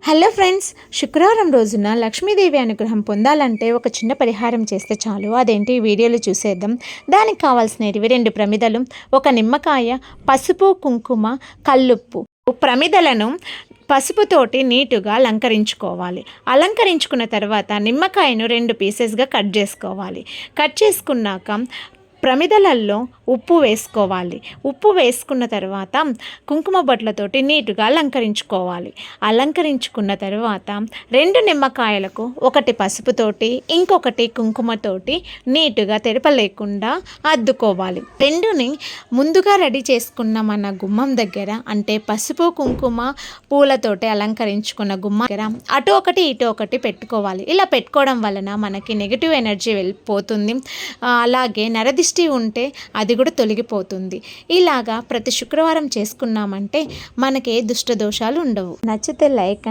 Hello friends, శుక్రవారం రోజున లక్ష్మీదేవి అనుగ్రహం పొందాలంటే ఒక చిన్న పరిహారం చేస్తే చాలు. అదేంటి వీడియోలో చూసేద్దాం. దానికి కావాల్సినవి 2 ప్రమిదలు, ఒక నిమ్మకాయ, పసుపు, కుంకుమ, కల్లుప్పు. ప్రమిదలను పసుపుతోటి నీటుగా అలంకరించుకోవాలి. అలంకరించుకున్న తర్వాత నిమ్మకాయను 2 పీసెస్గా కట్ చేసుకోవాలి. కట్ చేసుకున్నాక ప్రమిదలల్లో ఉప్పు వేసుకోవాలి. ఉప్పు వేసుకున్న తర్వాత కుంకుమ బొట్లతోటి నీటుగా అలంకరించుకోవాలి. అలంకరించుకున్న తర్వాత 2 నిమ్మకాయలకు ఒకటి పసుపుతోటి ఇంకొకటి కుంకుమతోటి నీటుగా తెరప లేకుండా అద్దుకోవాలి. 2ని ముందుగా రెడీ చేసుకున్న మన గుమ్మం దగ్గర, అంటే పసుపు కుంకుమ పూలతోటి అలంకరించుకున్న గుమ్మం దగ్గర అటు ఒకటి ఇటు ఒకటి పెట్టుకోవాలి. ఇలా పెట్టుకోవడం వలన మనకి నెగిటివ్ ఎనర్జీ వెళ్ళిపోతుంది. అలాగే నరదిష్టి ఉంటే అది కూడా తొలగిపోతుంది. ఇలాగా ప్రతి శుక్రవారం చేసుకున్నామంటే మనకి దుష్ట దోషాలు ఉండవు. నచ్చితే లైక్